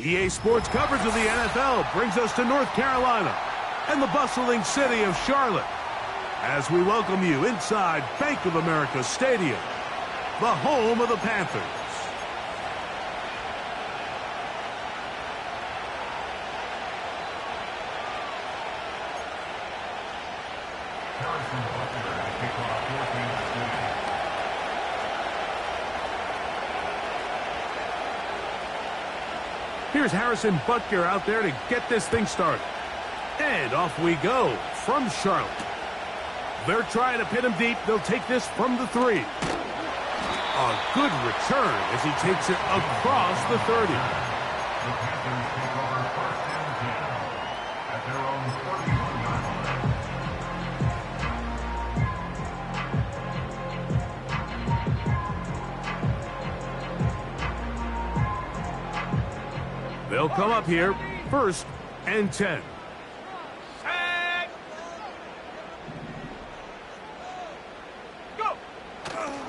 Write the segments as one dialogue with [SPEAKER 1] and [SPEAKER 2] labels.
[SPEAKER 1] EA Sports coverage of the NFL brings us to North Carolina and the bustling city of Charlotte as we welcome you inside Bank of America Stadium, the home of the Panthers. Here's Harrison Butker out there to get this thing started. And off we go from Charlotte. They're trying to pin him deep. They'll take this from the 3. A good return as he takes it across the 30. They'll come up here, 1st and 10.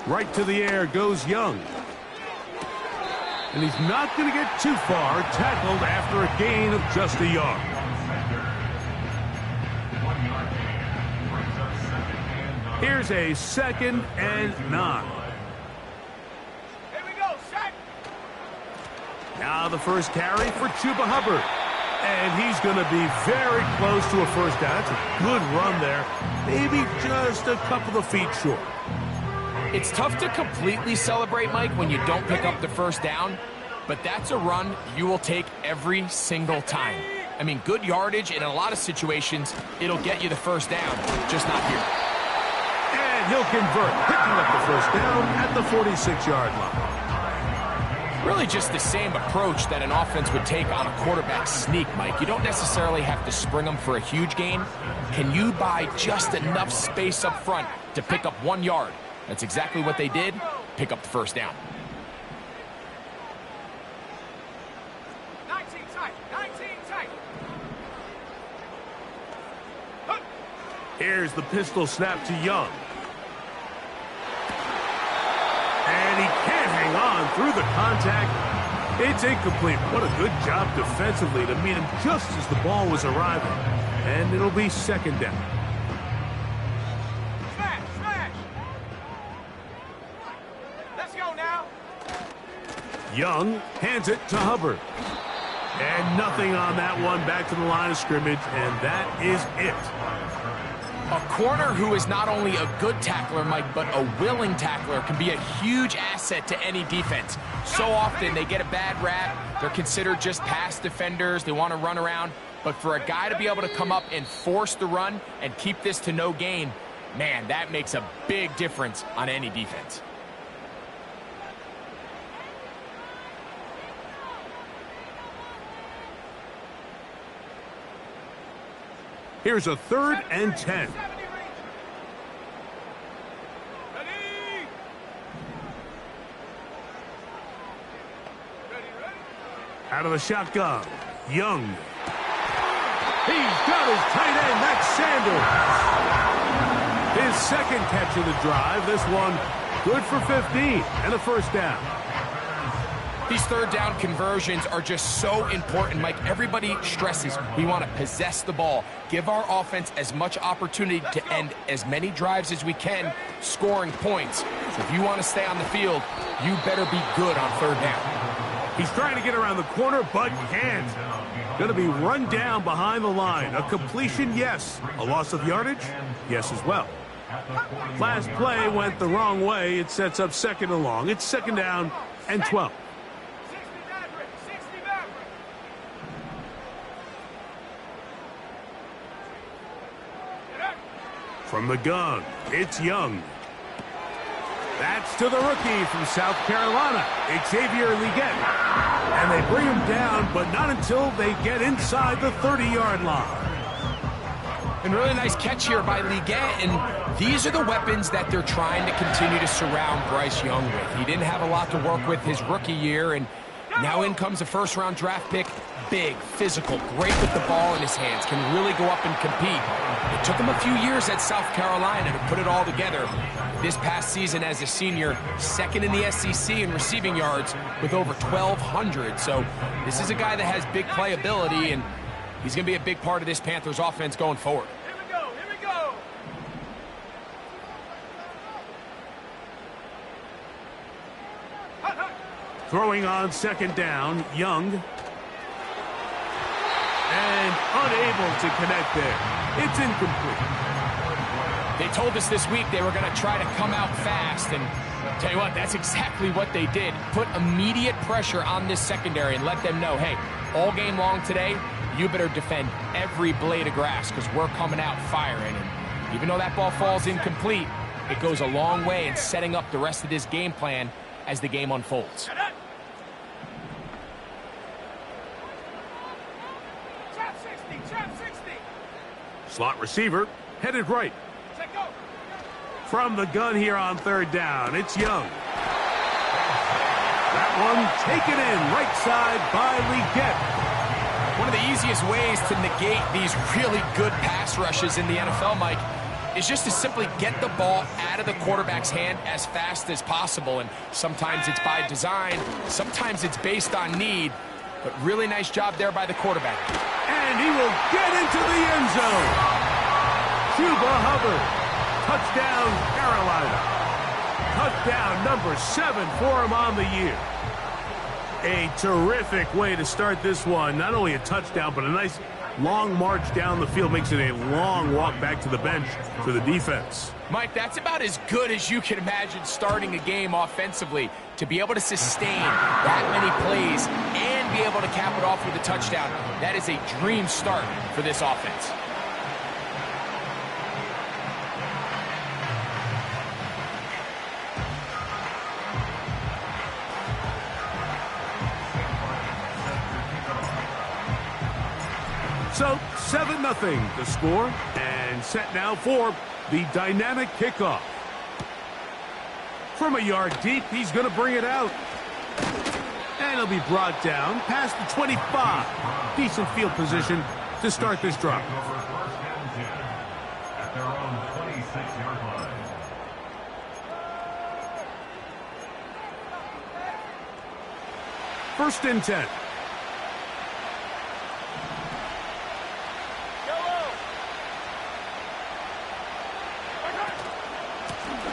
[SPEAKER 1] Right to the air goes Young. And he's not going to get too far, tackled after a gain of just a yard. Here's a 2nd and 9.
[SPEAKER 2] Here we go, set.
[SPEAKER 1] Now the first carry for Chuba Hubbard. And he's going to be very close to a first down. That's a good run there. Maybe just a couple of feet short.
[SPEAKER 3] It's tough to completely celebrate, Mike, when you don't pick up the first down, but that's a run you will take every single time. I mean, good yardage, and in a lot of situations, it'll get you the first down, just not here.
[SPEAKER 1] And he'll convert, picking up the first down at the 46-yard line.
[SPEAKER 3] Really just the same approach that an offense would take on a quarterback sneak, Mike. You don't necessarily have to spring them for a huge gain. Can you buy just enough space up front to pick up 1 yard? That's exactly what they did. Pick up the first down.
[SPEAKER 2] 19 tight, 19 tight.
[SPEAKER 1] Here's the pistol snap to Young. And he can't hang on through the contact. It's incomplete. What a good job defensively to meet him just as the ball was arriving. And it'll be 2nd down. Young hands it to Hubbard. And nothing on that one, back to the line of scrimmage, and that is it.
[SPEAKER 3] A corner who is not only a good tackler, Mike, but a willing tackler can be a huge asset to any defense. So often they get a bad rap. They're considered just pass defenders. They want to run around. But for a guy to be able to come up and force the run and keep this to no gain, man, that makes a big difference on any defense.
[SPEAKER 1] Here's a 3rd and 10. Out of the shotgun, Young. He's got his tight end, that's Sanders. His 2nd catch of the drive. This one good for 15 and a first down.
[SPEAKER 3] These 3rd down conversions are just so important, Mike. Everybody stresses we want to possess the ball, give our offense as much opportunity to end as many drives as we can, scoring points. So if you want to stay on the field, you better be good on 3rd down.
[SPEAKER 1] He's trying to get around the corner, but can't. Going to be run down behind the line. A completion, yes. A loss of yardage, yes as well. Last play went the wrong way. It sets up 2nd and long. It's 2nd down and 12. From the gun, it's Young. That's to the rookie from South Carolina, Xavier Legette. And they bring him down, but not until they get inside the 30-yard line.
[SPEAKER 3] And really nice catch here by Legette, and these are the weapons that they're trying to continue to surround Bryce Young with. He didn't have a lot to work with his rookie year, and now in comes a 1st-round draft pick. big, physical, great with the ball in his hands, can really go up and compete. It took him a few years at South Carolina to put it all together. This past season as a senior, second in the SEC in receiving yards with over 1,200. So this is a guy that has big playability, and he's going to be a big part of this Panthers offense going forward.
[SPEAKER 2] Here we go, here we go. Hut, hut.
[SPEAKER 1] Throwing on second down, Young. And unable to connect there. It's incomplete.
[SPEAKER 3] They told us this week they were going to try to come out fast, and tell you what, that's exactly what they did. Put immediate pressure on this secondary and let them know, hey, all game long today, you better defend every blade of grass because we're coming out firing. And even though that ball falls incomplete, it goes a long way in setting up the rest of this game plan as the game unfolds.
[SPEAKER 2] Trap 60, trap 60.
[SPEAKER 1] Slot receiver, headed right.
[SPEAKER 2] Check go.
[SPEAKER 1] From the gun here on third down, it's Young. That one taken in right side by Leggett.
[SPEAKER 3] One of the easiest ways to negate these really good pass rushes in the NFL, Mike, is just to simply get the ball out of the quarterback's hand as fast as possible. And sometimes it's by design, sometimes it's based on need, but really nice job there by the quarterback.
[SPEAKER 1] And he will get into the end zone. Chuba Hubbard, touchdown Carolina. Touchdown number 7 for him on the year. A terrific way to start this one. Not only a touchdown, but a nice long march down the field. Makes it a long walk back to the bench for the defense.
[SPEAKER 3] Mike, that's about as good as you can imagine starting a game offensively. To be able to sustain that many plays and be able to cap it off with a touchdown, that is a dream start for this offense.
[SPEAKER 1] So, 7-0 the score, and set now for the dynamic kickoff. From a yard deep, he's going to bring it out. And he'll be brought down past the 25. Decent field position to start this drive.
[SPEAKER 4] At their own 26-yard line.
[SPEAKER 1] First and 10.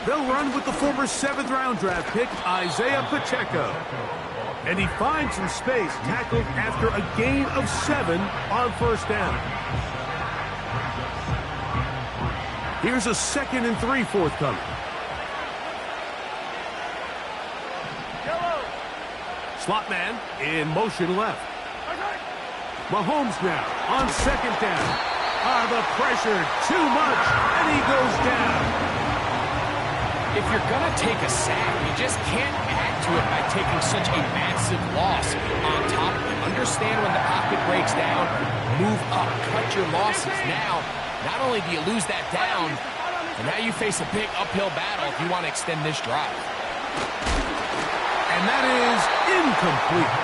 [SPEAKER 1] They'll run with the former 7th-round draft pick, Isaiah Pacheco. And he finds some space, tackled after a gain of 7 on first down. Here's a 2nd and 3 forthcoming. Slot man in motion left. Mahomes now on second down. The pressure too much, and he goes down.
[SPEAKER 3] If you're going to take a sack, you just can't add to it by taking such a massive loss on top of it. Understand when the pocket breaks down, move up, cut your losses. Now, not only do you lose that down, but now you face a big uphill battle if you want to extend this drive.
[SPEAKER 1] And that is incomplete.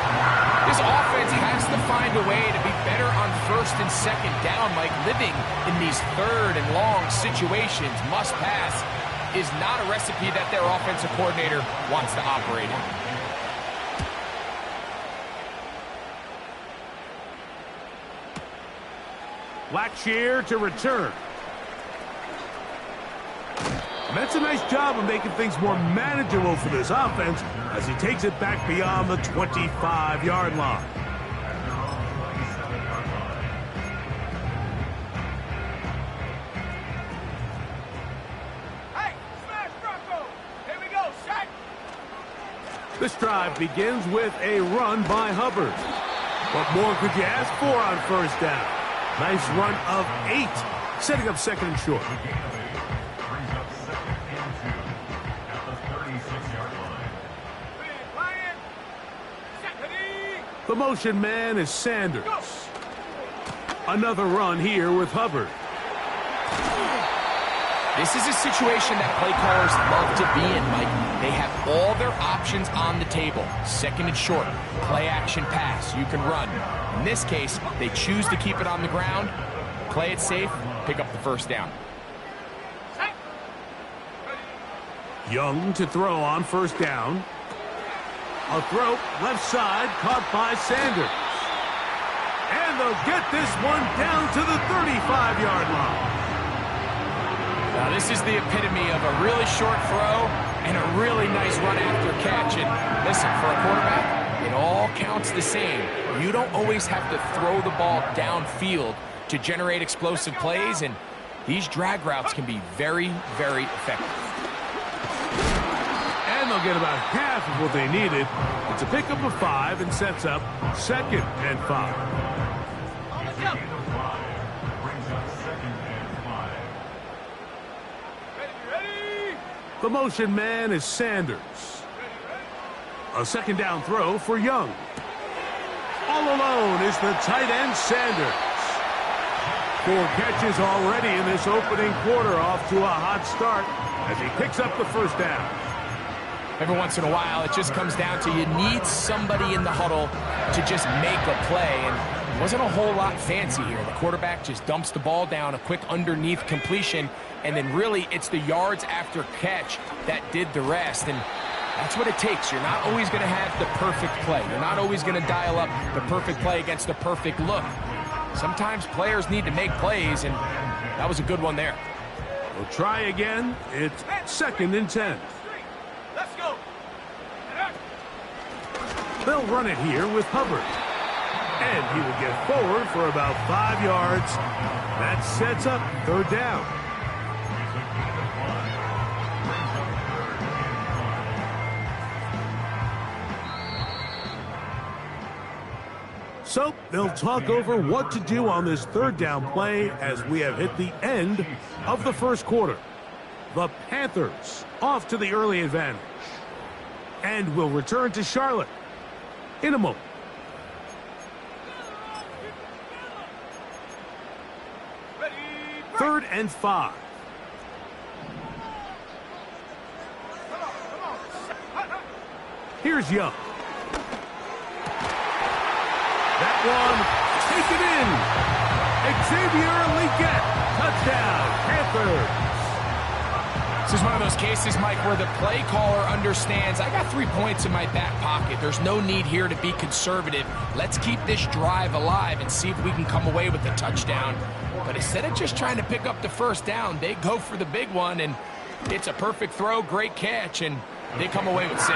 [SPEAKER 3] This offense has to find a way to be better on first and second down, like living in these third and long situations, must pass, is not a recipe that their offensive coordinator wants to operate in.
[SPEAKER 1] Blackshear to return. And that's a nice job of making things more manageable for this offense as he takes it back beyond the 25-yard line. This drive begins with a run by Hubbard. What more could you ask for on first down? Nice run of 8, setting up 2nd and short.
[SPEAKER 4] Brings up 2nd and 2 at the 36-yard line.
[SPEAKER 1] The motion man is Sanders. Another run here with Hubbard.
[SPEAKER 3] This is a situation that play callers love to be in, Mike. They have all their options on the table. Second and short, play action pass, you can run. In this case, they choose to keep it on the ground, play it safe, pick up the first down.
[SPEAKER 1] Young to throw on first down. A throw, left side, caught by Sanders. And they'll get this one down to the 35-yard line.
[SPEAKER 3] Now, this is the epitome of a really short throw and a really nice run after catch. And listen, for a quarterback, it all counts the same. You don't always have to throw the ball downfield to generate explosive plays, and these drag routes can be very, very effective.
[SPEAKER 1] And they'll get about half of what they needed. It's a pickup of 5 and sets up 2nd and 5. The motion man is Sanders. A second down throw for Young. All alone is the tight end Sanders. 4 catches already in this opening quarter, off to a hot start as he picks up the first down.
[SPEAKER 3] Every once in a while, it just comes down to you need somebody in the huddle to just make a play, and it wasn't a whole lot fancy here. The quarterback just dumps the ball down, a quick underneath completion, and then really it's the yards after catch that did the rest, and that's what it takes. You're not always going to have the perfect play. You're not always going to dial up the perfect play against the perfect look. Sometimes players need to make plays, and that was a good one there.
[SPEAKER 1] We'll try again. It's 2nd and 10.
[SPEAKER 2] Let's go.
[SPEAKER 1] They'll run it here with Hubbard. And he will get forward for about 5 yards. That sets up 3rd down. So they'll talk over what to do on this 3rd down play as we have hit the end of the first quarter. The Panthers off to the early advantage. And will return to Charlotte in a moment.
[SPEAKER 2] Ready.
[SPEAKER 1] 3rd and 5. Here's Young. That one, taken in. Xavier Legette, touchdown, Panthers.
[SPEAKER 3] This is one of those cases, Mike, where the play caller understands, I got 3 points in my back pocket. There's no need here to be conservative. Let's keep this drive alive and see if we can come away with a touchdown. But instead of just trying to pick up the first down, they go for the big one, and it's a perfect throw, great catch, and they come away with 6.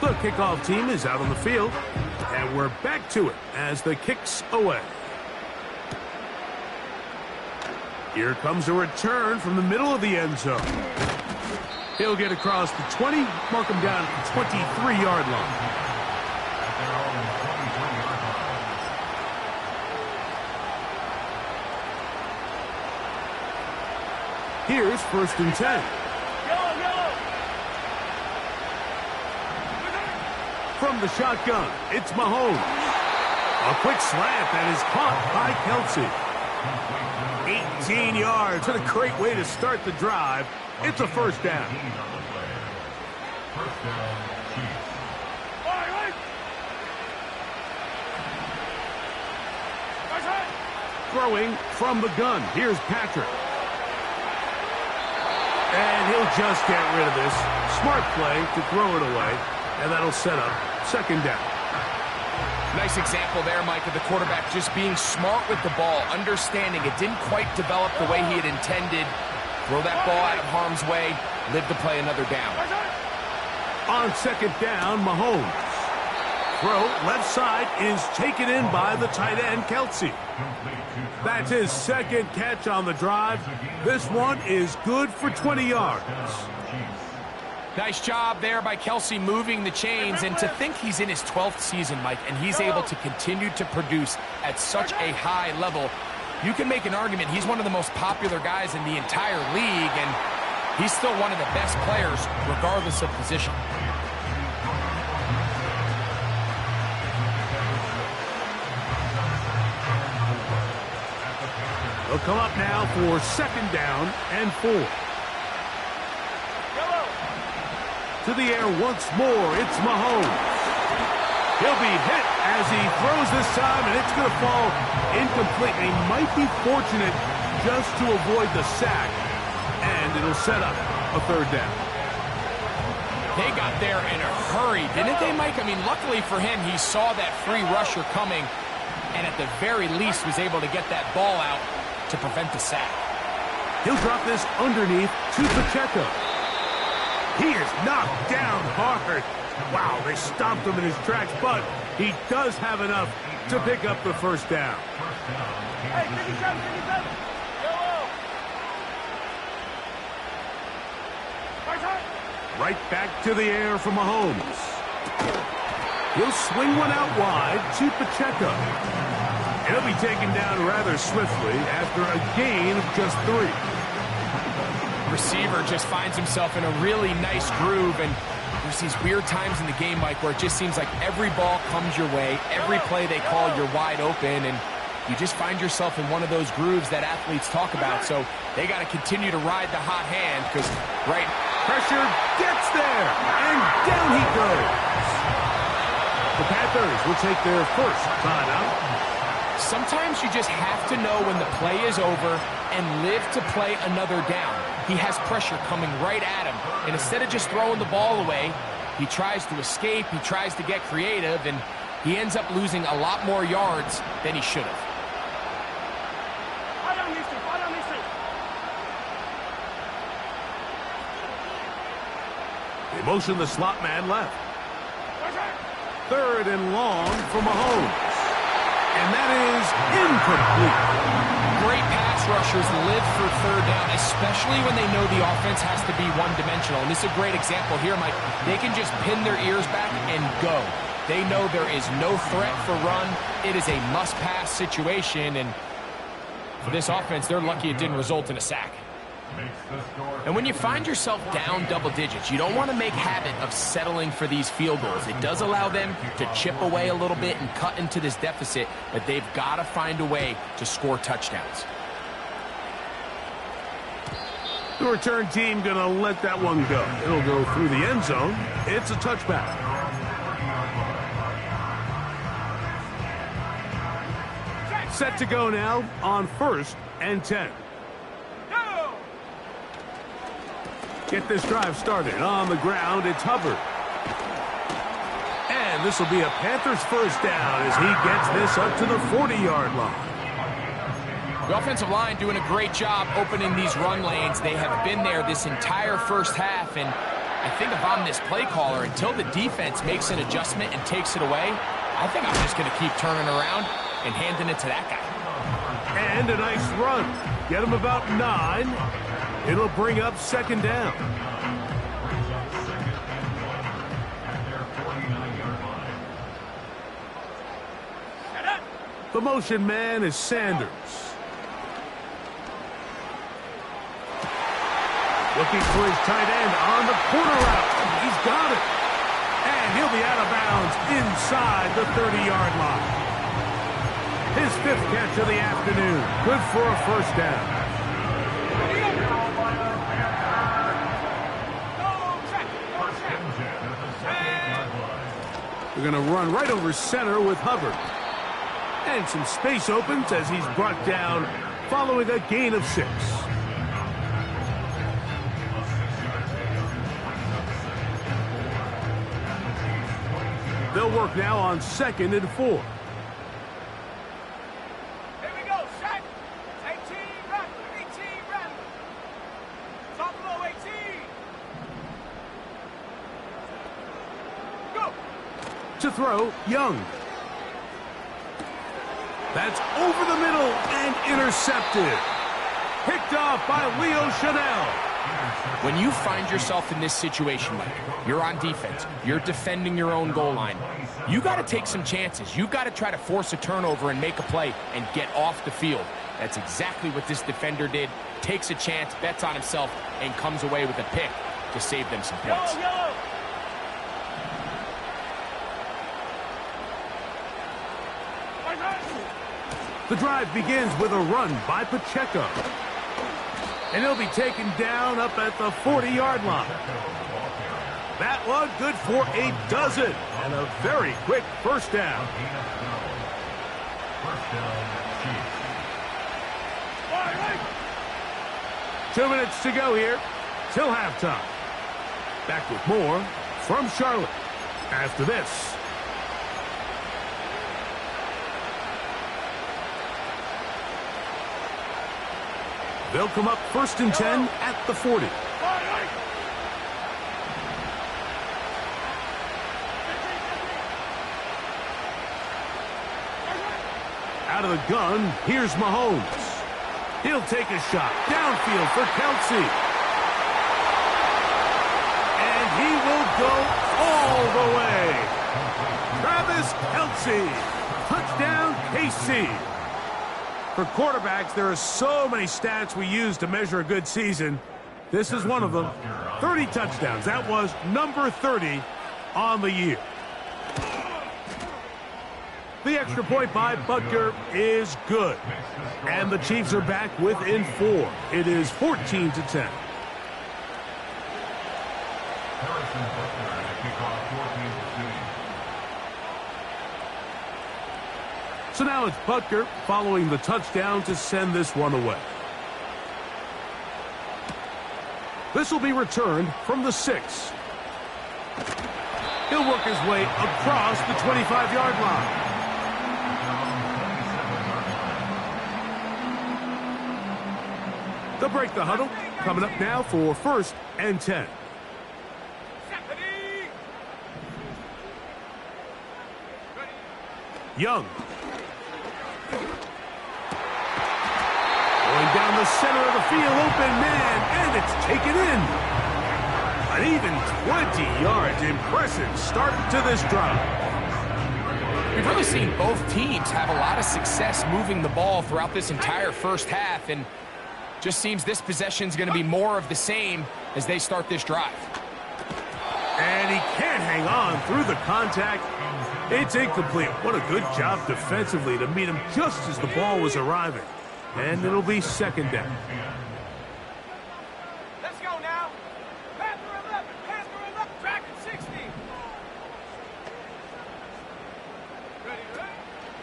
[SPEAKER 1] The kickoff team is out on the field, and we're back to it as the kick's away. Here comes a return from the middle of the end zone. He'll get across the 20, mark him down at the 23-yard line. Here's 1st and 10. From the shotgun, it's Mahomes. A quick slant that is caught by Kelsey. 18 yards, and a great way to start the drive. It's a 1st down. Throwing from the gun, here's Patrick. And he'll just get rid of this. Smart play to throw it away. And that'll set up 2nd down.
[SPEAKER 3] Nice example there, Mike, of the quarterback just being smart with the ball, understanding it didn't quite develop the way he had intended. Throw that ball out of harm's way, live to play another down.
[SPEAKER 1] On 2nd down, Mahomes. Throw left side is taken in by the tight end, Kelsey. That's his 2nd catch on the drive. This one is good for 20 yards.
[SPEAKER 3] Nice job there by Kelsey moving the chains, and to think he's in his 12th season, Mike, and he's able to continue to produce at such a high level. You can make an argument he's one of the most popular guys in the entire league, and he's still one of the best players regardless of position.
[SPEAKER 1] They'll come up now for second down and 4. To the air once more, it's Mahomes. He'll be hit as he throws this time, and it's going to fall incomplete. He might be fortunate just to avoid the sack, and it'll set up a third down.
[SPEAKER 3] They got there in a hurry, didn't they, Mike? I mean, luckily for him, he saw that free rusher coming, and at the very least was able to get that ball out to prevent the sack.
[SPEAKER 1] He'll drop this underneath to Pacheco. He is knocked down hard. Wow, they stopped him in his tracks, but he does have enough to pick up the first down.
[SPEAKER 2] Hey, 57, 57. Yellow.
[SPEAKER 1] Right back to the air for Mahomes. He'll swing one out wide to Pacheco. He'll be taken down rather swiftly after a gain of just 3.
[SPEAKER 3] Receiver just finds himself in a really nice groove, and there's these weird times in the game, Mike, where it just seems like every ball comes your way, every play they call, you're wide open, and you just find yourself in one of those grooves that athletes talk about. So they got to continue to ride the hot hand, because
[SPEAKER 1] Pressure gets there, and down he goes. The Panthers will take their first timeout.
[SPEAKER 3] Sometimes you just have to know when the play is over and live to play another down. He has pressure coming right at him, and instead of just throwing the ball away, he tries to escape, he tries to get creative, and he ends up losing a lot more yards than he should have.
[SPEAKER 1] They motion the slot man left. Third and long for Mahomes. And that is incomplete.
[SPEAKER 3] Great pass rushers live for third down, especially when they know the offense has to be one-dimensional. And this is a great example here, Mike. They can just pin their ears back and go. They know there is no threat for run. It is a must-pass situation, and for this offense, they're lucky it didn't result in a sack. And when you find yourself down double digits, you don't want to make habit of settling for these field goals. It does allow them to chip away a little bit and cut into this deficit, but they've got to find a way to score touchdowns.
[SPEAKER 1] The return team going to let that one go. It'll go through the end zone. It's a touchback. Set to go now on 1st and 10. Get this drive started. On the ground, it's Hubbard. And this will be a Panthers first down as he gets this up to the 40-yard line.
[SPEAKER 3] The offensive line doing a great job opening these run lanes. They have been there this entire first half, and I think if I'm this play caller, until the defense makes an adjustment and takes it away, I think I'm just going to keep turning around and handing it to that guy.
[SPEAKER 1] And a nice run. Get him about 9. It'll bring up second down. The motion man is Sanders. Looking for his tight end on the corner route. He's got it. And he'll be out of bounds inside the 30-yard line. His 5th catch of the afternoon. Good for a first down. They're going to run right over center with Hubbard. And some space opens as he's brought down following a gain of 6. They'll work now on 2nd and 4.
[SPEAKER 2] Here we go, set. 18, run. 18, run. Top low, 18. Go.
[SPEAKER 1] To throw, Young. That's over the middle and intercepted. Picked off by Leo Chanel.
[SPEAKER 3] When you find yourself in this situation, Mike, you're on defense, you're defending your own goal line, you got to take some chances. You got to try to force a turnover and make a play and get off the field. That's exactly what this defender did. Takes a chance, bets on himself, and comes away with a pick to save them some points.
[SPEAKER 2] Yellow.
[SPEAKER 1] The drive begins with a run by Pacheco. And he'll be taken down up at the 40-yard line. That one good for a dozen. And a very quick first down.
[SPEAKER 4] First down, Chiefs.
[SPEAKER 1] 2 minutes to go here till halftime. Back with more from Charlotte after this. They'll come up 1st and 10 at the 40. Out of the gun, here's Mahomes. He'll take a shot downfield for Kelsey. And he will go all the way. Travis Kelsey. Touchdown, KC. For quarterbacks, there are so many stats we use to measure a good season. This is one of them. 30 touchdowns. That was number 30 on the year. The extra point by Butker is good. And the Chiefs are back within 4. It is 14-10. So now it's Butker following the touchdown to send this one away. This will be returned from the 6. He'll work his way across the 25-yard line. They'll break the huddle. Coming up now for 1st and 10. Young. Going down the center of the field, open man, and it's taken in. An even 20 yards. Impressive start to this drive.
[SPEAKER 3] We've really seen both teams have a lot of success moving the ball throughout this entire first half, and just seems this possession's going to be more of the same as they start this drive.
[SPEAKER 1] And he can't hang on through the contact. It's incomplete. What a good job defensively to meet him just as the ball was arriving. And it'll be 2nd down.
[SPEAKER 2] Let's go now. Panther 11, Panther 11, track at 60. Ready.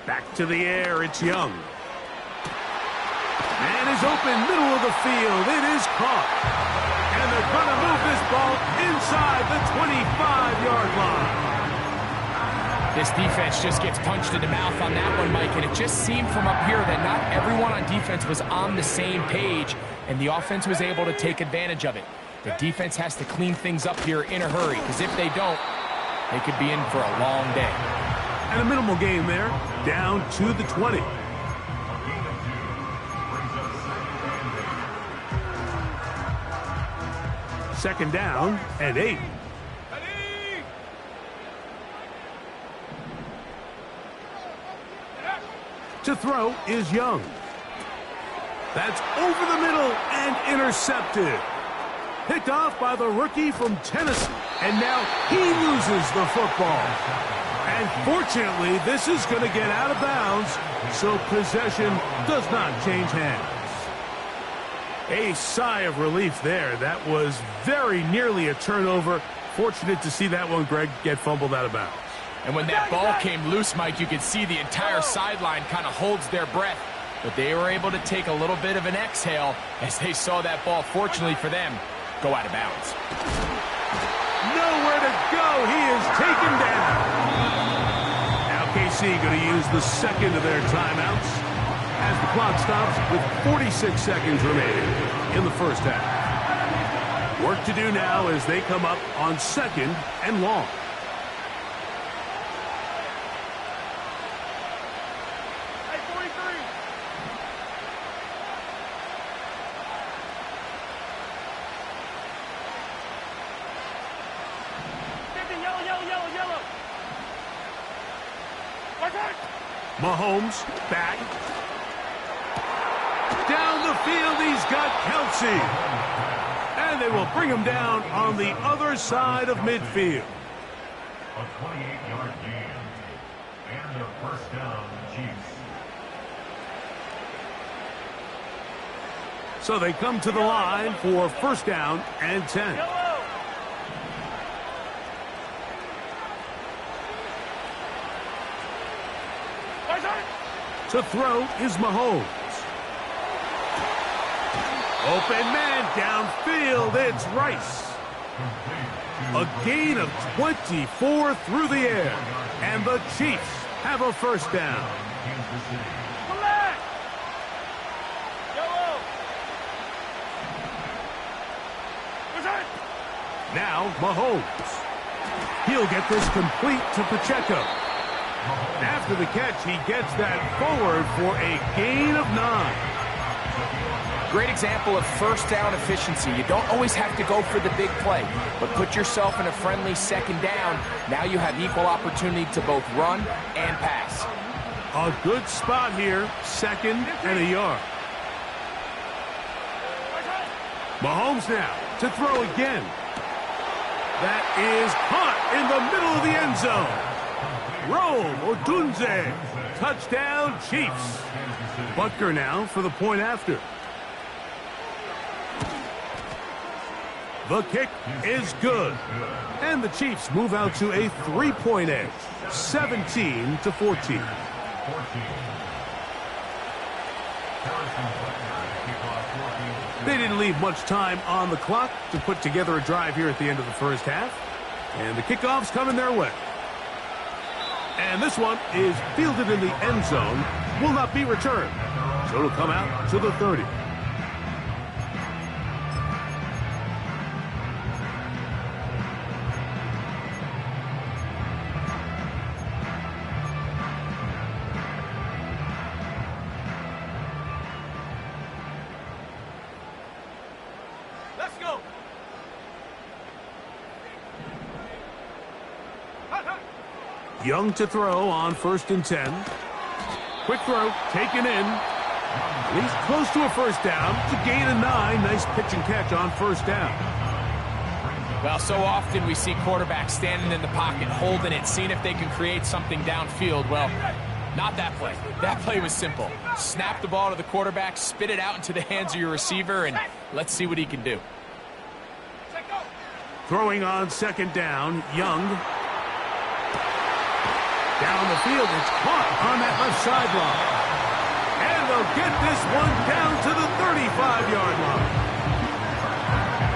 [SPEAKER 1] Back to the air, it's Young. And is open, middle of the field. It is caught. And they're going to move this ball inside the 25-yard line.
[SPEAKER 3] This defense just gets punched in the mouth on that one, Mike, and it just seemed from up here that not everyone on defense was on the same page, and the offense was able to take advantage of it. The defense has to clean things up here in a hurry, because if they don't, they could be in for a long day.
[SPEAKER 1] And a minimal gain there, down to the 20. Second down and 8. To throw is Young. That's over the middle and intercepted. Picked off by the rookie from Tennessee. And now he loses the football. And fortunately, this is going to get out of bounds, so possession does not change hands. A sigh of relief there. That was very nearly a turnover. Fortunate to see that one, Greg, get fumbled out of bounds.
[SPEAKER 3] And when that ball came loose, Mike, you could see the entire sideline kind of holds their breath. But they were able to take a little bit of an exhale as they saw that ball, fortunately for them, go out of bounds.
[SPEAKER 1] Nowhere to go. He is taken down. Now KC going to use the second of their timeouts as the clock stops with 46 seconds remaining in the first half. Work to do now as they come up on 2nd and long. Mahomes back. Down the field, he's got Kelsey. And they will bring him down on the other side of midfield.
[SPEAKER 4] A 28-yard gain. And a first down, Chiefs.
[SPEAKER 1] So they come to the line for first down and 10. To throw is Mahomes. Open man downfield, it's Rice. A gain of 24 through the air, and the Chiefs have a first down. Now Mahomes. He'll get this complete to Pacheco. After the catch, he gets that forward for a gain of 9.
[SPEAKER 3] Great example of first down efficiency. You don't always have to go for the big play, but put yourself in a friendly second down. Now you have equal opportunity to both run and pass.
[SPEAKER 1] A good spot here, second and a yard. Mahomes now to throw again. That is caught in the middle of the end zone. Rome Odunze, touchdown Chiefs. Butker now for the point after. The kick is good. And the Chiefs move out to a 3-point edge, 17-14. They didn't leave much time on the clock to put together a drive here at the end of the first half. And the kickoff's coming their way. And this one is fielded in the end zone, will not be returned. So it'll come out to the 30.
[SPEAKER 2] Let's go.
[SPEAKER 1] Young to throw on 1st and 10. Quick throw, taken in. He's close to a first down to gain a 9. Nice pitch and catch on first down.
[SPEAKER 3] Well, so often we see quarterbacks standing in the pocket, holding it, seeing if they can create something downfield. Well, not that play. That play was simple. Snap the ball to the quarterback, spit it out into the hands of your receiver, and let's see what he can do.
[SPEAKER 1] Throwing on 2nd down, Young. Down the field, it's caught on that left sideline. And they'll get this one down to the 35-yard line.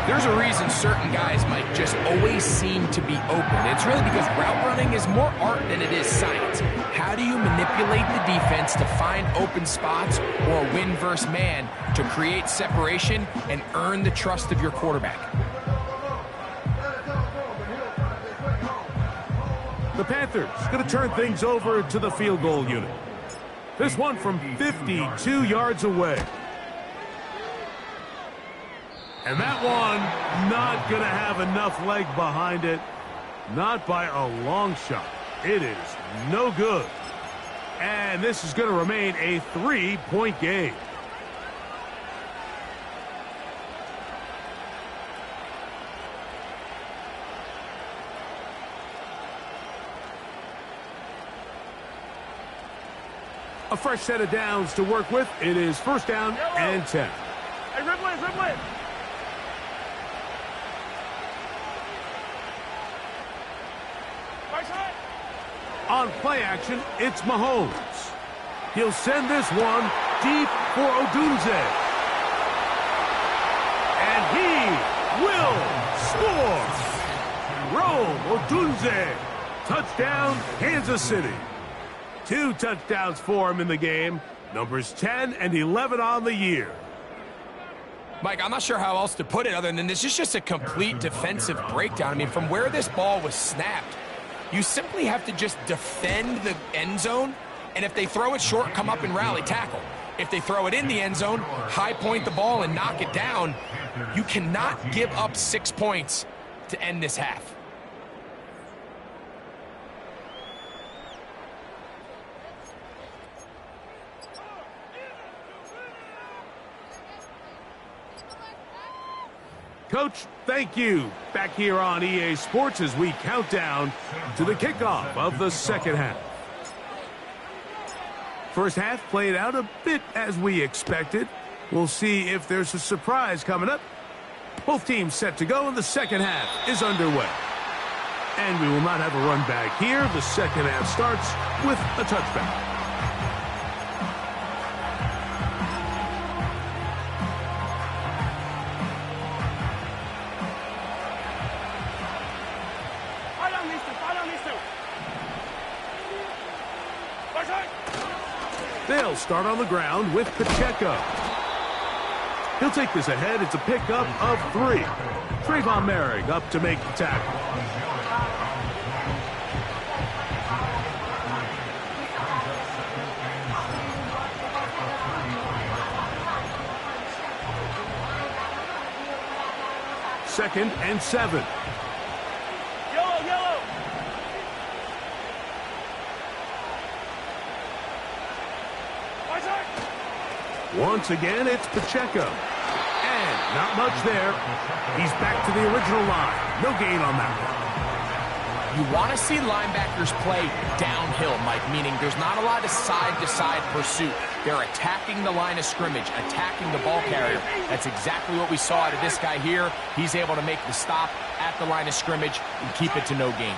[SPEAKER 3] There's a reason certain guys might just always seem to be open. It's really because route running is more art than it is science. How do you manipulate the defense to find open spots or win versus man to create separation and earn the trust of your quarterback?
[SPEAKER 1] The Panthers going to turn things over to the field goal unit. This one from 52 yards away. And that one not going to have enough leg behind it. Not by a long shot. It is no good. And this is going to remain a 3-point game. A fresh set of downs to work with. It is first down and 10.
[SPEAKER 2] Hey, Ridley.
[SPEAKER 1] On play action, it's Mahomes. He'll send this one deep for Odunze. And he will score. Rome Odunze. Touchdown, Kansas City. 2 touchdowns for him in the game. Numbers 10 and 11 on the year.
[SPEAKER 3] Mike, I'm not sure how else to put it other than this is just a complete defensive breakdown. I mean, from where this ball was snapped, you simply have to just defend the end zone, and if they throw it short, come up and rally tackle. If they throw it in the end zone, high point the ball and knock it down. You cannot give up 6 points to end this half.
[SPEAKER 1] Coach, thank you. Back here on EA Sports as we count down to the kickoff of the second half. First half played out a bit as we expected. We'll see if there's a surprise coming up. Both teams set to go, and the second half is underway. And we will not have a run back here. The second half starts with a touchback. They'll start on the ground with Pacheco. He'll take this ahead. It's a pickup of 3. Trayvon Merrick up to make the tackle. Second and 7. Once again, it's Pacheco. And not much there. He's back to the original line. No gain on that one.
[SPEAKER 3] You want to see linebackers play downhill, Mike, meaning there's not a lot of side-to-side pursuit. They're attacking the line of scrimmage, attacking the ball carrier. That's exactly what we saw out of this guy here. He's able to make the stop at the line of scrimmage and keep it to no gain.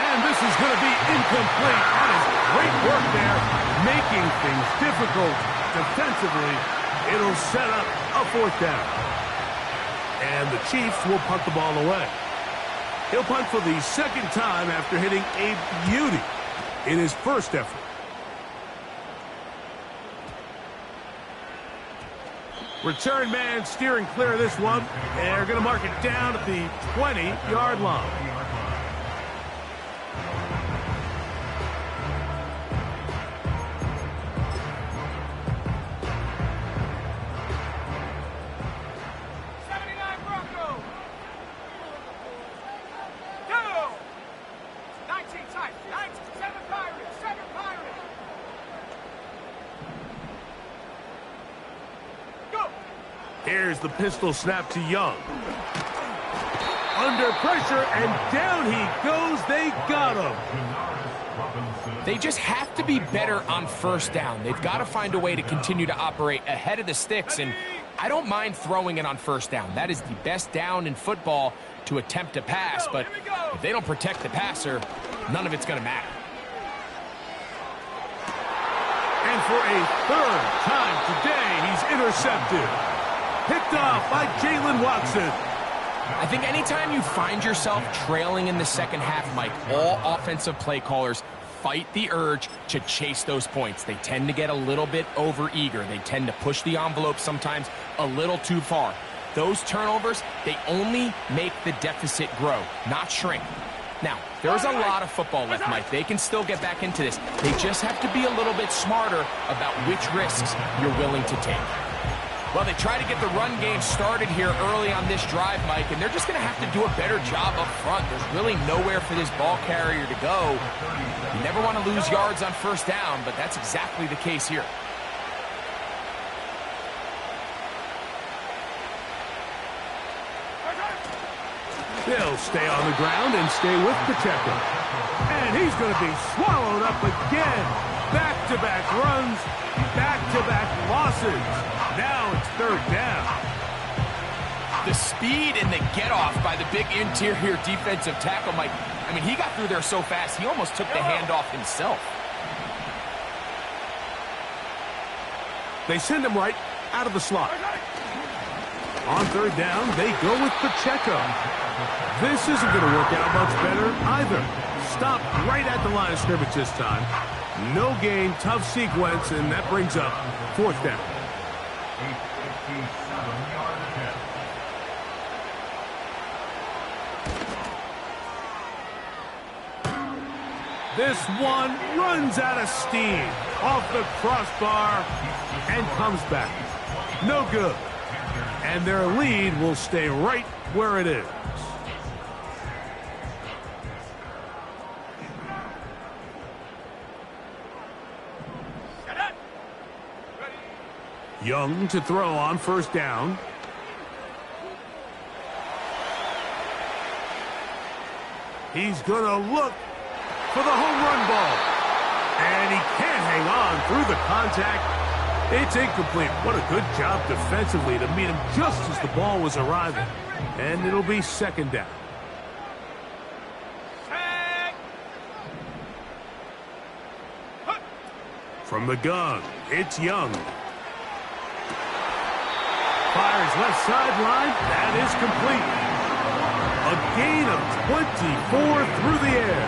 [SPEAKER 1] And this is going to be incomplete. That is great work there, making things difficult defensively. It'll set up a 4th down. And the Chiefs will punt the ball away. He'll punt for the second time after hitting a beauty in his first effort. Return man steering clear of this one. They're going to mark it down at the 20-yard line. Here's the pistol snap to Young. Under pressure, and down he goes. They got him.
[SPEAKER 3] They just have to be better on first down. They've got to find a way to continue to operate ahead of the sticks, and I don't mind throwing it on first down. That is the best down in football to attempt to pass, but if they don't protect the passer, none of it's going to matter.
[SPEAKER 1] And for a 3rd time today, he's intercepted. Picked off by Jalen Watson.
[SPEAKER 3] I think anytime you find yourself trailing in the second half, Mike, all offensive play callers fight the urge to chase those points. They tend to get a little bit overeager. They tend to push the envelope sometimes a little too far. Those turnovers, they only make the deficit grow, not shrink. Now, there's a lot of football left, Mike. They can still get back into this. They just have to be a little bit smarter about which risks you're willing to take. Well, they try to get the run game started here early on this drive, Mike, and they're just going to have to do a better job up front. There's really nowhere for this ball carrier to go. You never want to lose yards on first down, but that's exactly the case here.
[SPEAKER 1] They'll stay on the ground and stay with Pacheco. And he's going to be swallowed up again. Back-to-back runs, back-to-back losses. Now it's 3rd down.
[SPEAKER 3] The speed and the get-off by the big interior defensive tackle, Mike. I mean, he got through there so fast, he almost took the handoff himself.
[SPEAKER 1] They send him right out of the slot. On 3rd down, they go with Pacheco. This isn't going to work out much better either. Stop right at the line of scrimmage this time. No gain, tough sequence, and that brings up 4th down. This one runs out of steam off the crossbar and comes back. No good. And their lead will stay right where it is. Young to throw on 1st down. He's going to look for the home run ball. And he can't hang on through the contact. It's incomplete. What a good job defensively to meet him just as the ball was arriving. And it'll be second down. From the gun, it's Young. Fires left sideline. That is complete. A gain of 24 through the air.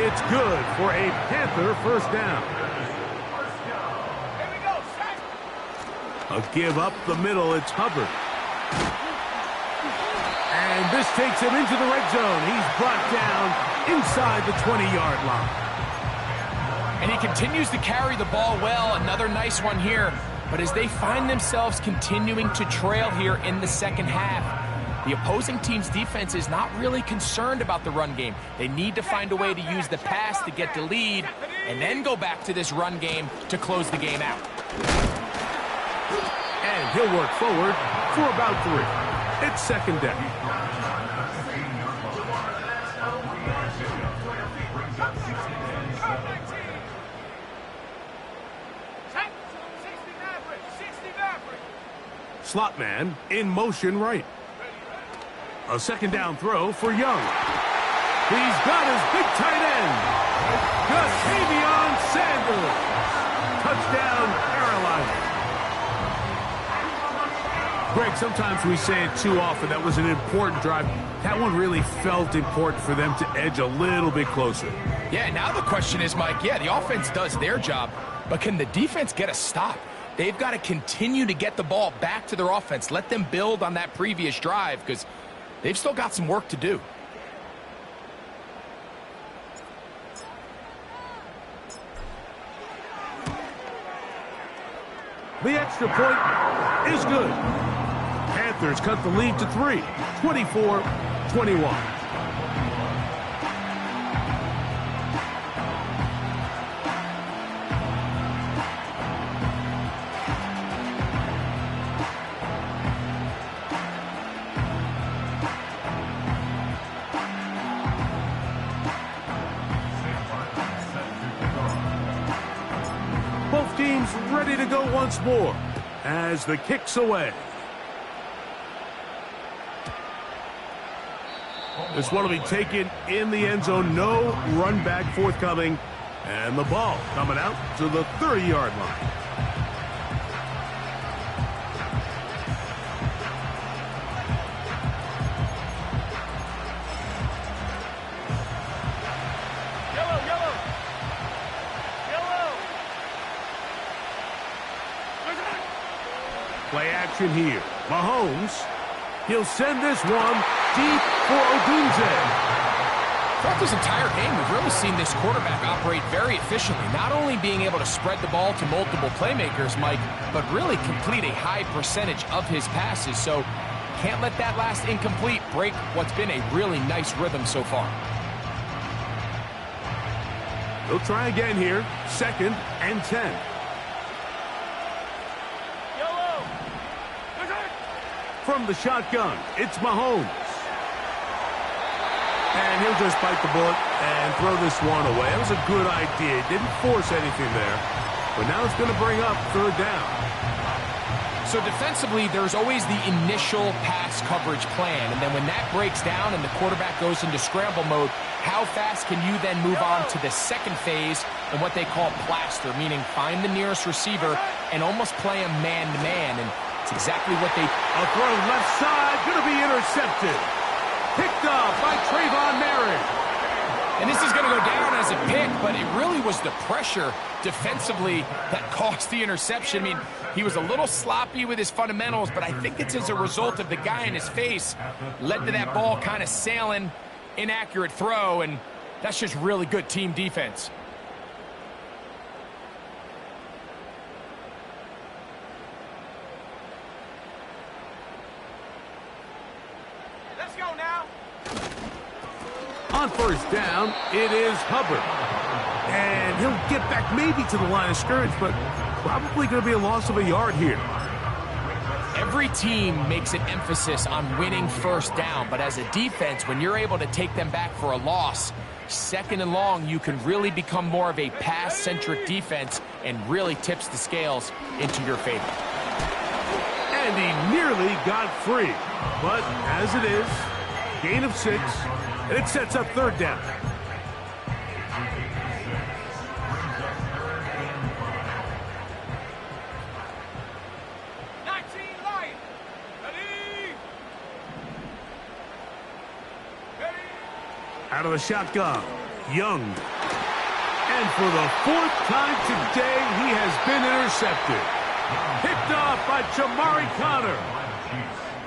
[SPEAKER 1] It's good for a Panther first down.
[SPEAKER 2] Here we go, set.
[SPEAKER 1] A give up the middle. It's Hubbard. And this takes him into the red zone. He's brought down inside the 20-yard line.
[SPEAKER 3] And he continues to carry the ball well. Another nice one here. But as they find themselves continuing to trail here in the second half, the opposing team's defense is not really concerned about the run game. They need to find a way to use the pass to get the lead and then go back to this run game to close the game out.
[SPEAKER 1] And he'll work forward for about 3. It's second down. Slot man in motion right. A second down throw for Young. He's got his big tight end. Ja'Tavion Sanders. Touchdown, Carolina. Greg, sometimes we say it too often. That was an important drive. That one really felt important for them to edge a little bit closer.
[SPEAKER 3] Yeah, now the question is, Mike, yeah, the offense does their job, but can the defense get a stop? They've got to continue to get the ball back to their offense. Let them build on that previous drive because they've still got some work to do.
[SPEAKER 1] The extra point is good. Panthers cut the lead to 3, 24-21. Both teams ready to go once more as the kick's away. This one will be taken in the end zone. No run back forthcoming. And the ball coming out to the 30-yard line. Play action here. Mahomes. He'll send this one deep for Odunze.
[SPEAKER 3] Throughout this entire game, we've really seen this quarterback operate very efficiently, not only being able to spread the ball to multiple playmakers, Mike, but really complete a high percentage of his passes. So can't let that last incomplete break what's been a really nice rhythm so far.
[SPEAKER 1] They'll try again here. 2nd and 10. From the shotgun, it's Mahomes. And he'll just bite the bullet and throw this one away. It was a good idea. Didn't force anything there. But now it's going to bring up 3rd down.
[SPEAKER 3] So defensively, there's always the initial pass coverage plan. And then when that breaks down and the quarterback goes into scramble mode, how fast can you then move on to the second phase and what they call plaster, meaning find the nearest receiver and almost play him man-to-man. And it's exactly what they...
[SPEAKER 1] A throw left side, going to be intercepted. Picked up by Trayvon Merritt.
[SPEAKER 3] And this is going to go down as a pick, but it really was the pressure defensively that caused the interception. I mean, he was a little sloppy with his fundamentals, but I think it's as a result of the guy in his face led to that ball kind of sailing, inaccurate throw, and that's just really good team defense.
[SPEAKER 1] On 1st down, it is Hubbard. And he'll get back maybe to the line of scrimmage, but probably going to be a loss of a yard here.
[SPEAKER 3] Every team makes an emphasis on winning first down, but as a defense, when you're able to take them back for a loss, second and long, you can really become more of a pass-centric defense and really tips the scales into your favor.
[SPEAKER 1] And he nearly got free. But as it is, gain of 6, and it sets up third down. Out of the shotgun, Young. And for the 4th time today, he has been intercepted. Picked off by Jamari Connor.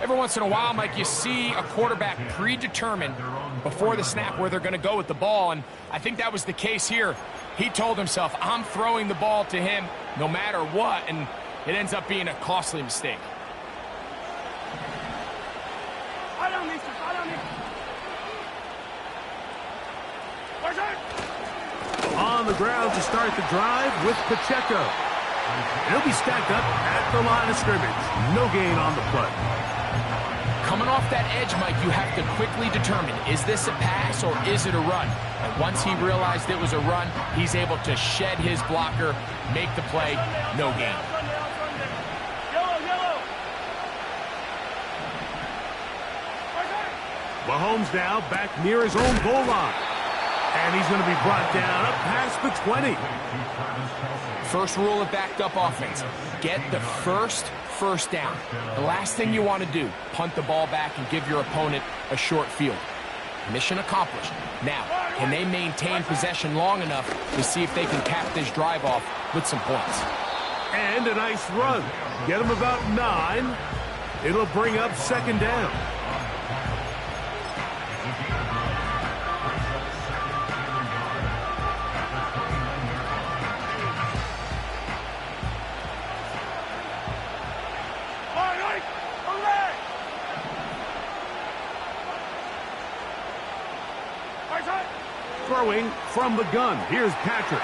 [SPEAKER 3] Every once in a while, Mike, you see a quarterback predetermined before the snap where they're going to go with the ball, and I think that was the case here. He told himself, I'm throwing the ball to him no matter what, and it ends up being a costly mistake.
[SPEAKER 1] On the ground to start the drive with Pacheco. He'll be stacked up at the line of scrimmage. No gain on the play.
[SPEAKER 3] Coming off that edge, Mike, you have to quickly determine, is this a pass or is it a run? And once he realized it was a run, he's able to shed his blocker, make the play, no gain.
[SPEAKER 1] Mahomes now back near his own goal line. And he's going to be brought down up past the 20.
[SPEAKER 3] First rule of backed up offense, get the first down. The last thing you want to do, punt the ball back and give your opponent a short field. Mission accomplished. Now, can they maintain possession long enough to see if they can cap this drive off with some points?
[SPEAKER 1] And a nice run. Get him about 9. It'll bring up second down. Throwing from the gun. Here's Patrick.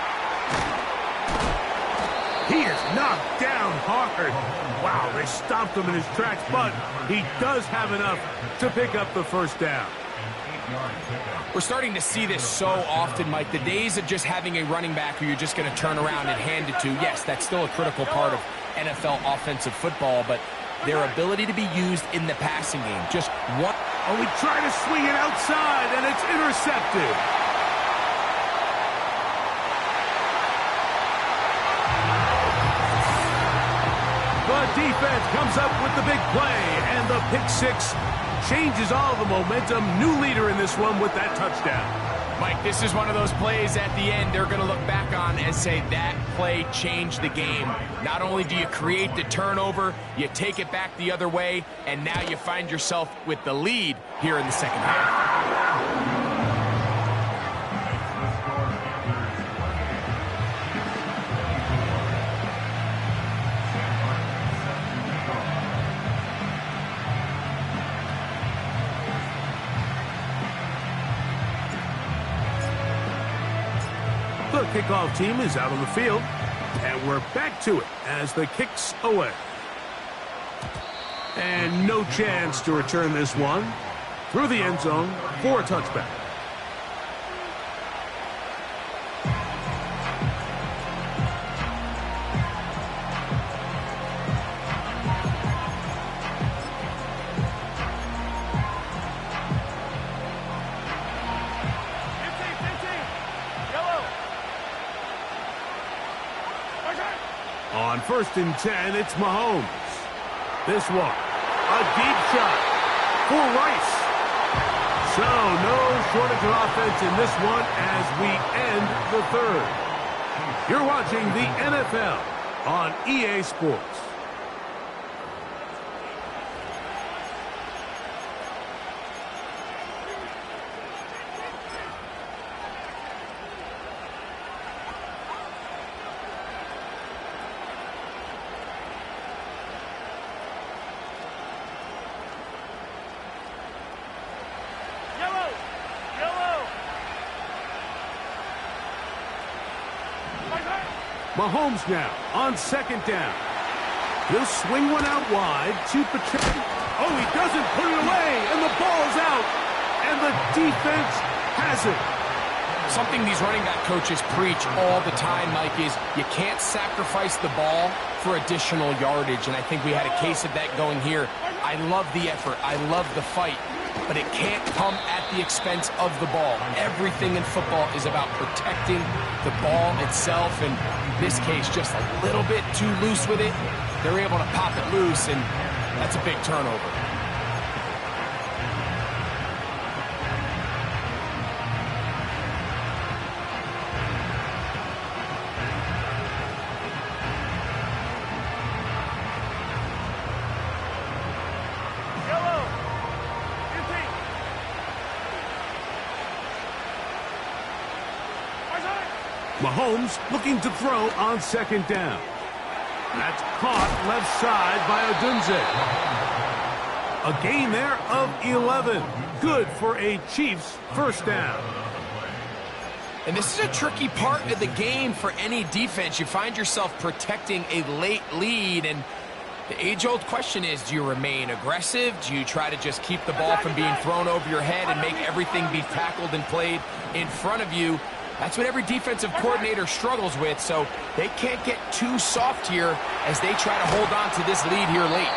[SPEAKER 1] He is knocked down hard. Wow, they stopped him in his tracks, but he does have enough to pick up the first down.
[SPEAKER 3] We're starting to see this so often, Mike. The days of just having a running back who you're just going to turn around and hand it to, yes, that's still a critical part of NFL offensive football, but their ability to be used in the passing game. Just one.
[SPEAKER 1] Oh, we try to swing it outside, and it's intercepted. The defense comes up with the big play, and the pick 6 changes all the momentum. New leader in this one with that touchdown.
[SPEAKER 3] Mike, this is one of those plays at the end they're going to look back on and say that play changed the game. Not only do you create the turnover, you take it back the other way, and now you find yourself with the lead here in the second half.
[SPEAKER 1] The kickoff team is out on the field, and we're back to it as the kick's away. And no chance to return this one through the end zone for a touchback. On 1st and 10, it's Mahomes. This one, a deep shot for Rice. So no shortage of offense in this one as we end the 3rd. You're watching the NFL on EA Sports. Mahomes now on 2nd down. He'll swing one out wide to Pacheco. Oh, he doesn't put it away, and the ball's out. And the defense has it.
[SPEAKER 3] Something these running back coaches preach all the time, Mike, is you can't sacrifice the ball for additional yardage, and I think we had a case of that going here. I love the effort. I love the fight, but it can't come at the expense of the ball. Everything in football is about protecting the ball itself, and in this case, just a little bit too loose with it. They're able to pop it loose, and that's a big turnover.
[SPEAKER 1] Mahomes looking to throw on second down. That's caught left side by Odunze. A gain there of 11. Good for a Chiefs first down.
[SPEAKER 3] And this is a tricky part of the game for any defense. You find yourself protecting a late lead, and the age-old question is, do you remain aggressive? Do you try to just keep the ball from being thrown over your head and make everything be tackled and played in front of you? That's what every defensive coordinator struggles with, so they can't get too soft here as they try to hold on to this lead here late.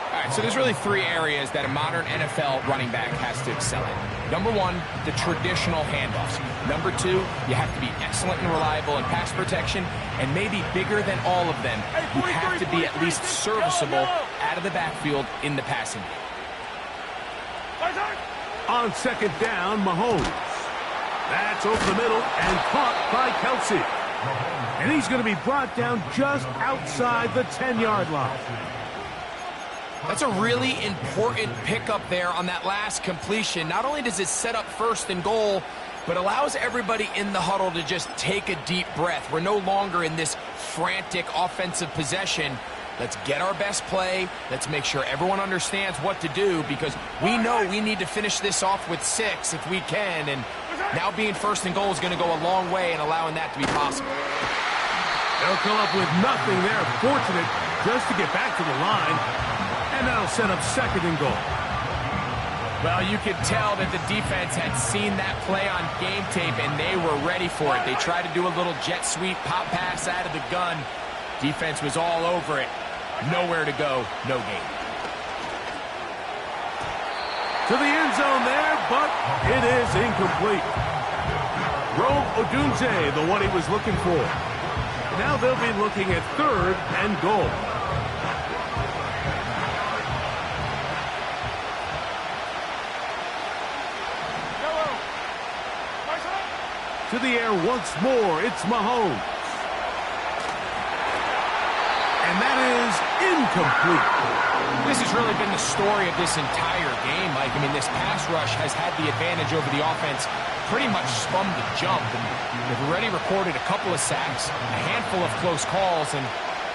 [SPEAKER 3] All right, so there's really three areas that a modern NFL running back has to excel in. Number one, the traditional handoffs. Number two, you have to be excellent and reliable in pass protection, and maybe bigger than all of them, you have to be at least serviceable out of the backfield in the passing game.
[SPEAKER 1] On second down, Mahomes. That's over the middle and caught by Kelsey. And he's going to be brought down just outside the 10-yard line.
[SPEAKER 3] That's a really important pickup there on that last completion. Not only does it set up first and goal, but allows everybody in the huddle to just take a deep breath. We're no longer in this frantic offensive possession. Let's get our best play. Let's make sure everyone understands what to do, because we know we need to finish this off with 6 if we can. And now being first and goal is going to go a long way in allowing that to be possible.
[SPEAKER 1] They'll come up with nothing there. Fortunate just to get back to the line. And that'll set up second and goal.
[SPEAKER 3] Well, you could tell that the defense had seen that play on game tape, and they were ready for it. They tried to do a little jet sweep pop pass out of the gun. Defense was all over it. Nowhere to go, no gain.
[SPEAKER 1] To the end zone there, but it is incomplete. Rome Odunze, the one he was looking for. Now they'll be looking at third and goal. To the air once more, it's Mahomes. And that is incomplete.
[SPEAKER 3] This has really been the story of this entire game, Mike. I mean, this pass rush has had the advantage over the offense pretty much from the jump. And they've already recorded a couple of sacks, a handful of close calls, and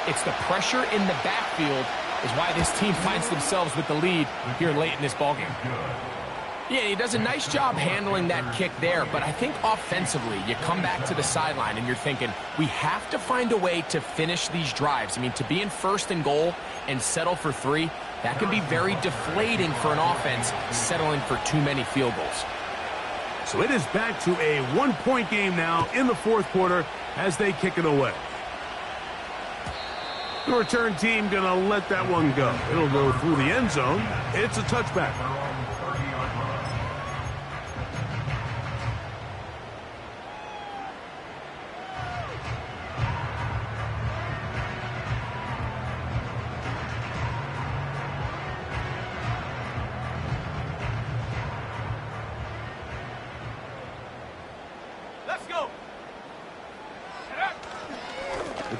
[SPEAKER 3] it's the pressure in the backfield is why this team finds themselves with the lead here late in this ballgame. Yeah, he does a nice job handling that kick there, but I think offensively, you come back to the sideline and you're thinking, we have to find a way to finish these drives. I mean, to be in first and goal and settle for 3, that can be very deflating for an offense settling for too many field goals.
[SPEAKER 1] So it is back to a 1-point game now in the fourth quarter as they kick it away. The return team going to let that one go. It'll go through the end zone. It's a touchback.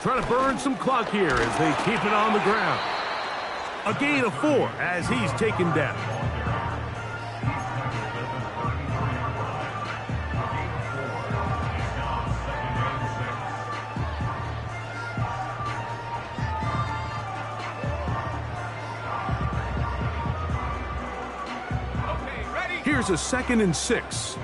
[SPEAKER 1] Trying to burn some clock here as they keep it on the ground. A gain of 4 as he's taken down. Here's a 2nd and 6.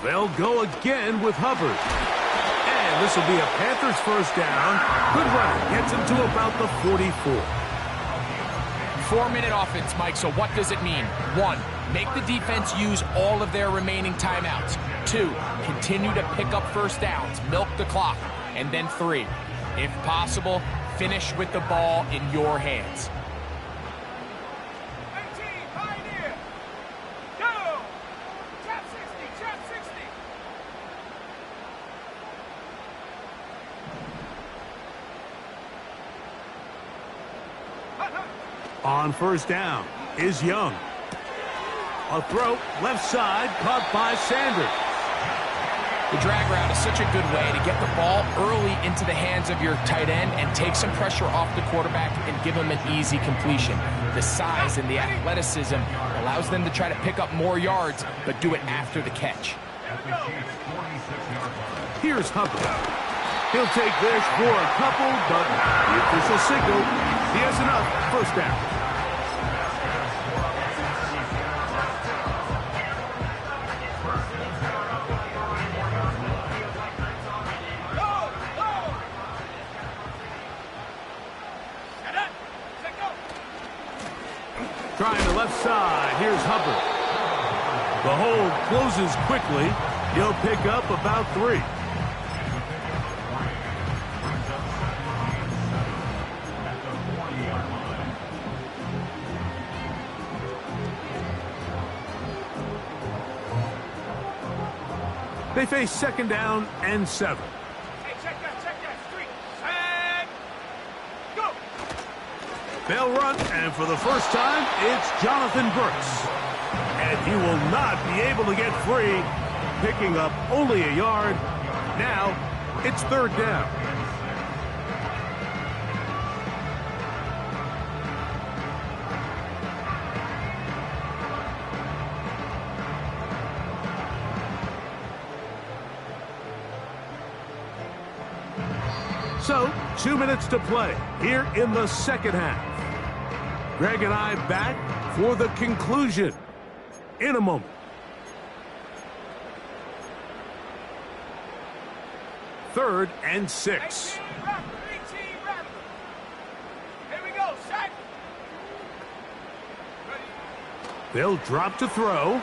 [SPEAKER 1] They'll go again with Hubbard. And And this will be a Panthers first down. Good running. Gets him to about the 44.
[SPEAKER 3] 4-minute offense, Mike, so what does it mean? 1, make the defense use all of their remaining timeouts. 2, continue to pick up first downs, milk the clock. And then 3, if possible, finish with the ball in your hands.
[SPEAKER 2] 18, Pioneer. Go. Trap 60, trap 60.
[SPEAKER 1] On first down is Young. A throw, left side, caught by Sanders.
[SPEAKER 3] The drag route is such a good way to get the ball early into the hands of your tight end and take some pressure off the quarterback and give him an easy completion. The size and the athleticism allows them to try to pick up more yards, but do it after the catch.
[SPEAKER 1] Here's Hubbard. He'll take this for a couple, but the official signal, he has enough. First down. Trying the left side. Here's Hubbard. The hold closes quickly. He'll pick up about 3. They face second down and 7.
[SPEAKER 2] Hey, check that, street. And go.
[SPEAKER 1] They'll run, and for the first time, it's Jonathan Burks. And he will not be able to get free, picking up only a yard. Now, it's third down. So, 2 minutes to play here in the second half. Greg and I back for the conclusion in a moment. Third and 6.
[SPEAKER 2] 18 Rattler. Here we go, set.
[SPEAKER 1] They'll drop to throw.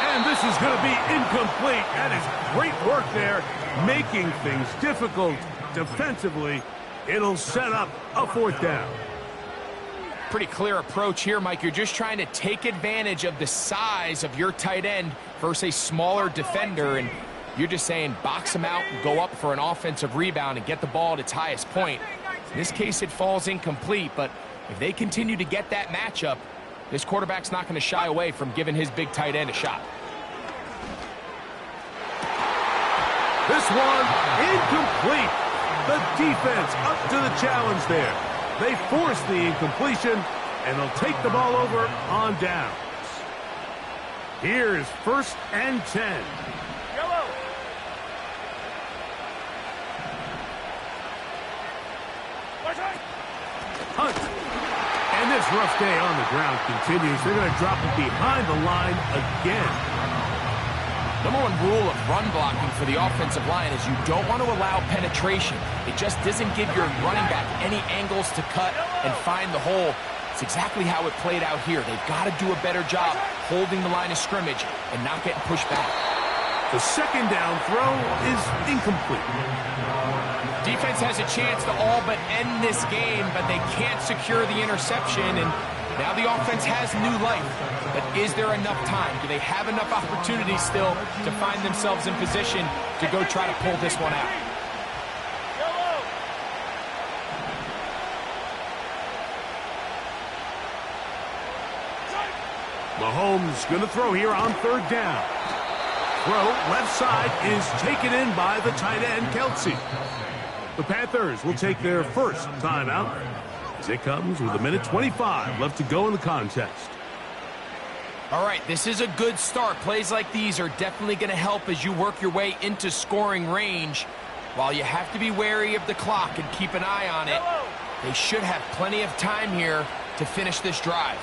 [SPEAKER 1] And this is going to be incomplete. That is great work there, making things difficult defensively. It'll set up a fourth down.
[SPEAKER 3] Pretty clear approach here, Mike. You're just trying to take advantage of the size of your tight end versus a smaller defender, and you're just saying box him out and go up for an offensive rebound and get the ball at its highest point. In this case, it falls incomplete, but if they continue to get that matchup, this quarterback's not going to shy away from giving his big tight end a shot.
[SPEAKER 1] This one incomplete. The defense up to the challenge there. They force the incompletion, and they'll take the ball over on downs. Here's first and 10.
[SPEAKER 2] Yellow.
[SPEAKER 1] Hunt. And this rough day on the ground continues. They're going to drop it behind the line again.
[SPEAKER 3] Number 1 rule of run blocking for the offensive line is you don't want to allow penetration. It just doesn't give your running back any angles to cut and find the hole. It's exactly how it played out here. They've got to do a better job holding the line of scrimmage and not getting pushed back.
[SPEAKER 1] The second down throw is incomplete.
[SPEAKER 3] Defense has a chance to all but end this game, but they can't secure the interception, and now the offense has new life. But is there enough time? Do they have enough opportunity still to find themselves in position to go try to pull this one out?
[SPEAKER 1] Mahomes going to throw here on third down. Throw left side is taken in by the tight end, Kelsey. The Panthers will take their first timeout as it comes with 1:25 left to go in the contest.
[SPEAKER 3] All right, this is a good start. Plays like these are definitely going to help as you work your way into scoring range. While you have to be wary of the clock and keep an eye on it, they should have plenty of time here to finish this drive.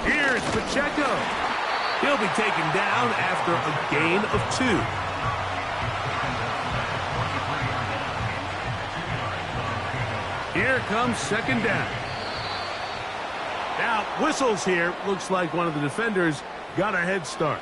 [SPEAKER 1] Here's Pacheco. He'll be taken down after a gain of 2. Here comes second down. Now, whistles here. Looks like one of the defenders got a head start.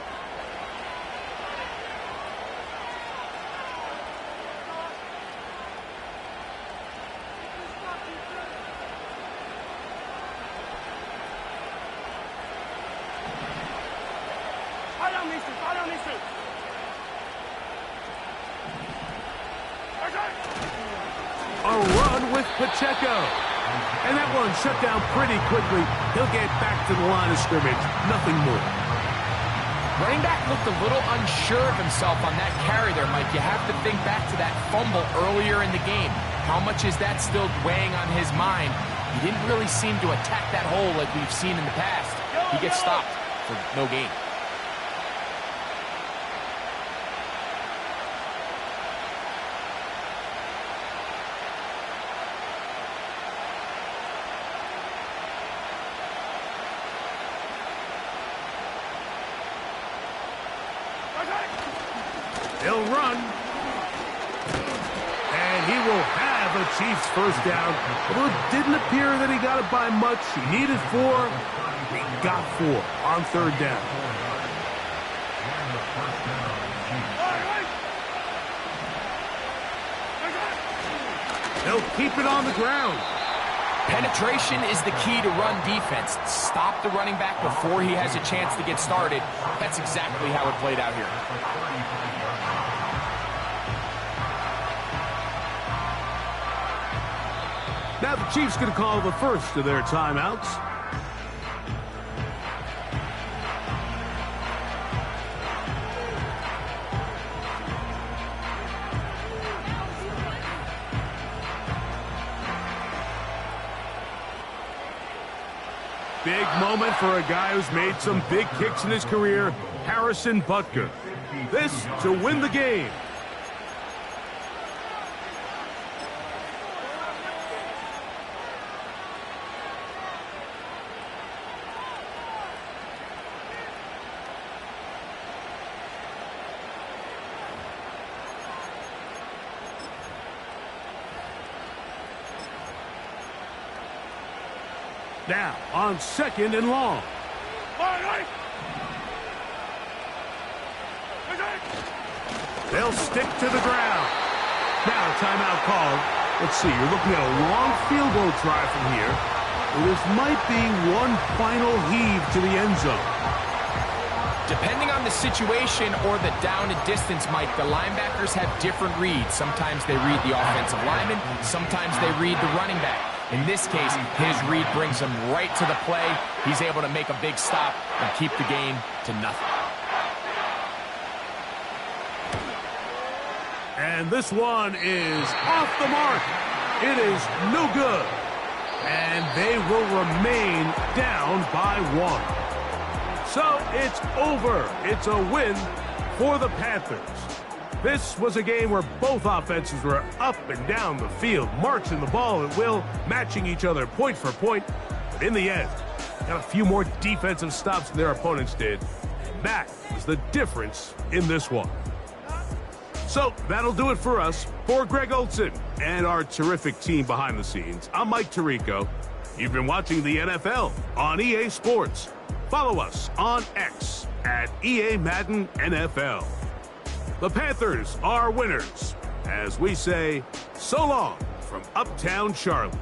[SPEAKER 1] A run with Pacheco. And that one shut down pretty quickly. He'll get back to the line of scrimmage. Nothing more.
[SPEAKER 3] Running back looked a little unsure of himself on that carry there, Mike. You have to think back to that fumble earlier in the game. How much is that still weighing on his mind? He didn't really seem to attack that hole like we've seen in the past. He gets stopped for no gain.
[SPEAKER 1] He'll run. And he will have a Chiefs first down. Well, it didn't appear that he got it by much. He needed 4. He got 4 on third down. He'll keep it on the ground.
[SPEAKER 3] Penetration is the key to run defense. Stop the running back before he has a chance to get started. That's exactly how it played out here.
[SPEAKER 1] Now the Chiefs going to call the first of their timeouts. Big moment for a guy who's made some big kicks in his career, Harrison Butker. This to win the game. Now, on second and long. They'll stick to the ground. Now, a timeout called. Let's see, you're looking at a long field goal try from here. This might be one final heave to the end zone.
[SPEAKER 3] Depending on the situation or the down and distance, Mike, the linebackers have different reads. Sometimes they read the offensive lineman. Sometimes they read the running back. In this case, his read brings him right to the play. He's able to make a big stop and keep the game to nothing.
[SPEAKER 1] And this one is off the mark. It is no good. And they will remain down by 1. So it's over. It's a win for the Panthers. This was a game where both offenses were up and down the field, marching the ball at will, matching each other point for point. But in the end, got a few more defensive stops than their opponents did. And that was the difference in this one. So that'll do it for us. For Greg Olson and our terrific team behind the scenes, I'm Mike Tirico. You've been watching the NFL on EA Sports. Follow us on X at EA Madden NFL. The Panthers are winners, as we say, so long from Uptown Charlotte.